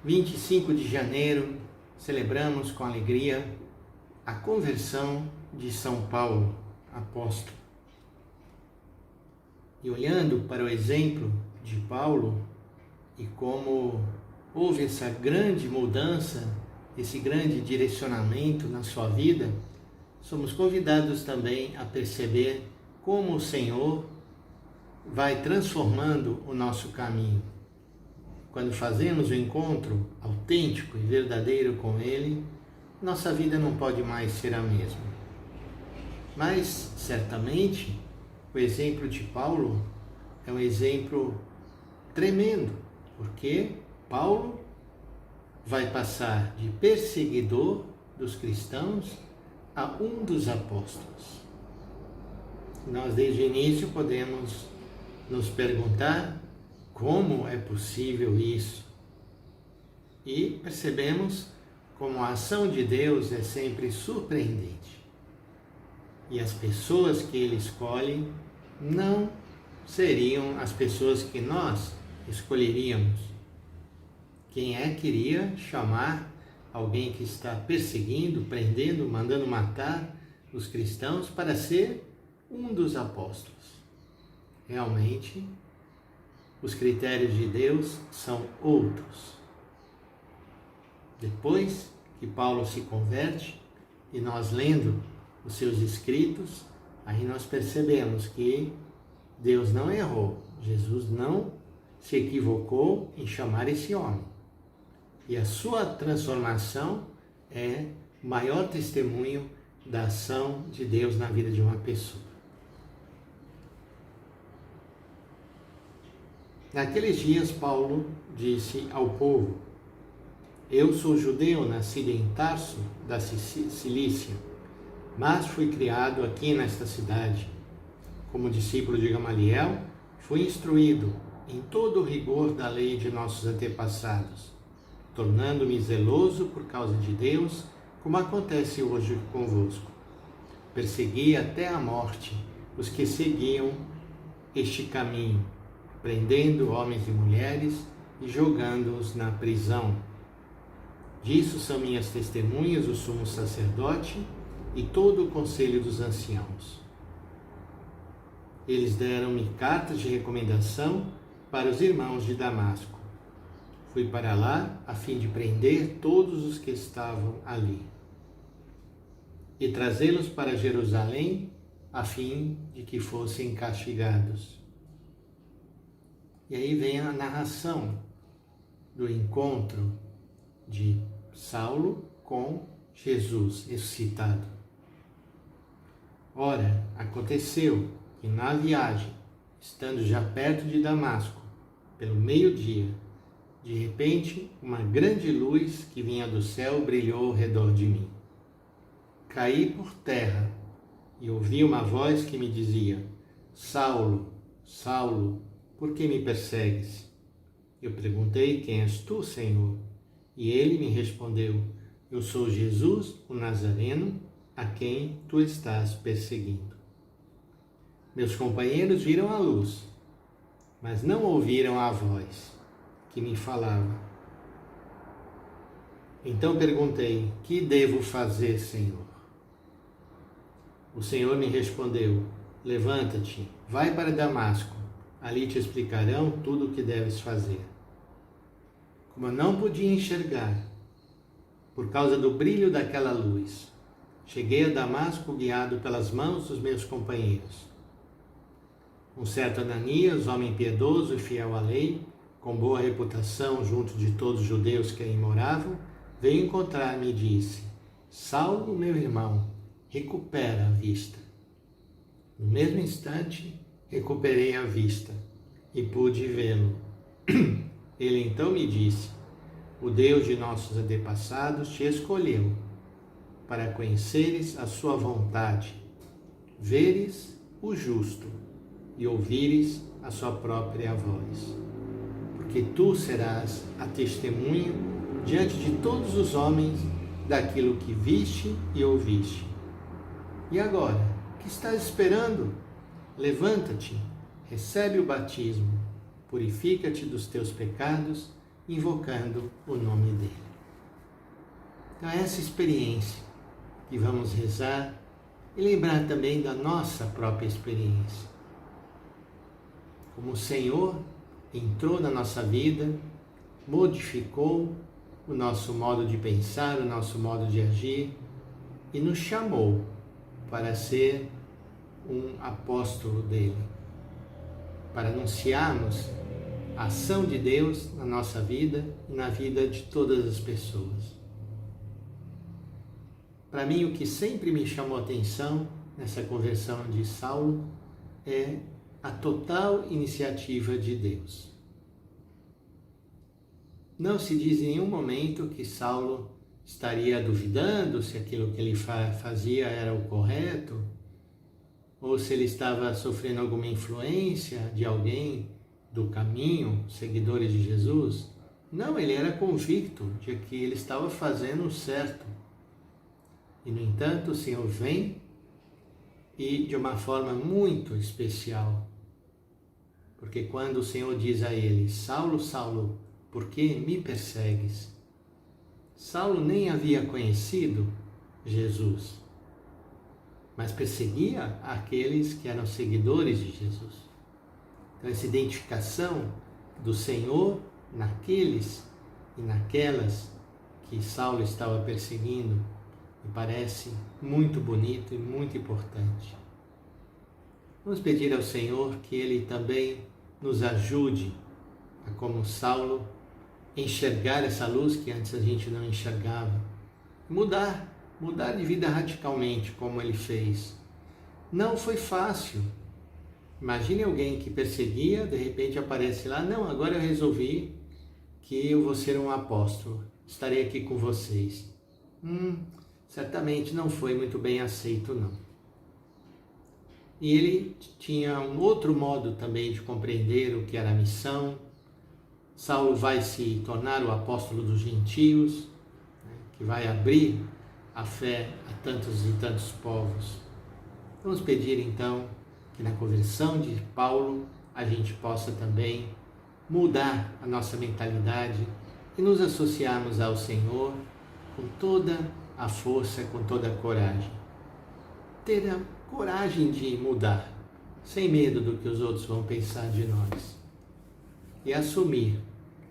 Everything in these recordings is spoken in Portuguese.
25 de janeiro, celebramos com alegria a conversão de São Paulo, apóstolo. E olhando para o exemplo de Paulo e como houve essa grande mudança, esse grande direcionamento na sua vida, somos convidados também a perceber como o Senhor vai transformando o nosso caminho. Quando fazemos o encontro autêntico e verdadeiro com Ele, nossa vida não pode mais ser a mesma. Mas, certamente, o exemplo de Paulo é um exemplo tremendo, porque Paulo vai passar de perseguidor dos cristãos a um dos apóstolos. Nós, desde o início, podemos nos perguntar como é possível isso? E percebemos como a ação de Deus é sempre surpreendente. E as pessoas que Ele escolhe não seriam as pessoas que nós escolheríamos. Quem queria chamar alguém que está perseguindo, prendendo, mandando matar os cristãos para ser um dos apóstolos? Realmente, os critérios de Deus são outros. Depois que Paulo se converte, e nós lendo os seus escritos, aí nós percebemos que Deus não errou, Jesus não se equivocou em chamar esse homem. E a sua transformação é o maior testemunho da ação de Deus na vida de uma pessoa. Naqueles dias, Paulo disse ao povo: eu sou judeu, nascido em Tarso, da Cilícia, mas fui criado aqui nesta cidade. Como discípulo de Gamaliel, fui instruído em todo o rigor da lei de nossos antepassados, tornando-me zeloso por causa de Deus, como acontece hoje convosco. Persegui até a morte os que seguiam este caminho, prendendo homens e mulheres e jogando-os na prisão. Disso são minhas testemunhas o sumo sacerdote e todo o conselho dos anciãos. Eles deram-me cartas de recomendação para os irmãos de Damasco. Fui para lá a fim de prender todos os que estavam ali e trazê-los para Jerusalém a fim de que fossem castigados. E aí vem a narração do encontro de Saulo com Jesus ressuscitado. Ora, aconteceu que na viagem, estando já perto de Damasco, pelo meio-dia, de repente uma grande luz que vinha do céu brilhou ao redor de mim. Caí por terra e ouvi uma voz que me dizia: Saulo, Saulo, por que me persegues? Eu perguntei: quem és tu, Senhor? E ele me respondeu: eu sou Jesus, o Nazareno, a quem tu estás perseguindo. Meus companheiros viram a luz, mas não ouviram a voz que me falava. Então perguntei: que devo fazer, Senhor? O Senhor me respondeu: levanta-te, vai para Damasco, ali te explicarão tudo o que deves fazer. Como eu não podia enxergar, por causa do brilho daquela luz, cheguei a Damasco guiado pelas mãos dos meus companheiros. Um certo Ananias, homem piedoso e fiel à lei, com boa reputação junto de todos os judeus que aí moravam, veio encontrar-me e disse: Saulo, meu irmão, recupera a vista. No mesmo instante, recuperei a vista e pude vê-lo. Ele então me disse: o Deus de nossos antepassados te escolheu para conheceres a sua vontade, veres o justo e ouvires a sua própria voz. Porque tu serás a testemunha diante de todos os homens daquilo que viste e ouviste. E agora, que estás esperando? Levanta-te, recebe o batismo, purifica-te dos teus pecados invocando o nome dele. Então, essa experiência que vamos rezar e lembrar também da nossa própria experiência. Como o Senhor entrou na nossa vida, modificou o nosso modo de pensar, o nosso modo de agir e nos chamou para ser um apóstolo dele, para anunciarmos a ação de Deus na nossa vida e na vida de todas as pessoas. Para mim, o que sempre me chamou a atenção nessa conversão de Saulo é a total iniciativa de Deus. Não se diz em nenhum momento que Saulo estaria duvidando se aquilo que ele fazia era o correto, ou se ele estava sofrendo alguma influência de alguém do caminho, seguidores de Jesus. Não, ele era convicto de que ele estava fazendo o certo. E, no entanto, o Senhor vem e de uma forma muito especial. Porque quando o Senhor diz a ele: Saulo, Saulo, por que me persegues? Saulo nem havia conhecido Jesus, mas perseguia aqueles que eram seguidores de Jesus. Então, essa identificação do Senhor naqueles e naquelas que Saulo estava perseguindo me parece muito bonito e muito importante. Vamos pedir ao Senhor que Ele também nos ajude a, como Saulo, enxergar essa luz que antes a gente não enxergava. Mudar de vida radicalmente, como ele fez. Não foi fácil. Imagine alguém que perseguia, de repente aparece lá: não, agora eu resolvi que eu vou ser um apóstolo, estarei aqui com vocês. Certamente não foi muito bem aceito, não. E ele tinha um outro modo também de compreender o que era a missão. Saulo vai se tornar o apóstolo dos gentios, que vai abrir a fé a tantos e tantos povos. Vamos pedir então que na conversão de Paulo a gente possa também mudar a nossa mentalidade e nos associarmos ao Senhor com toda a força, com toda a coragem. Ter a coragem de mudar, sem medo do que os outros vão pensar de nós. E assumir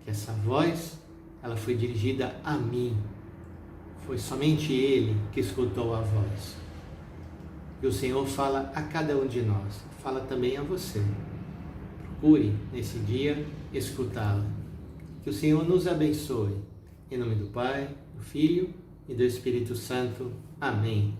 que essa voz, ela foi dirigida a mim. Foi somente Ele que escutou a voz. E o Senhor fala a cada um de nós, fala também a você. Procure, nesse dia, escutá-la. Que o Senhor nos abençoe. Em nome do Pai, do Filho e do Espírito Santo. Amém.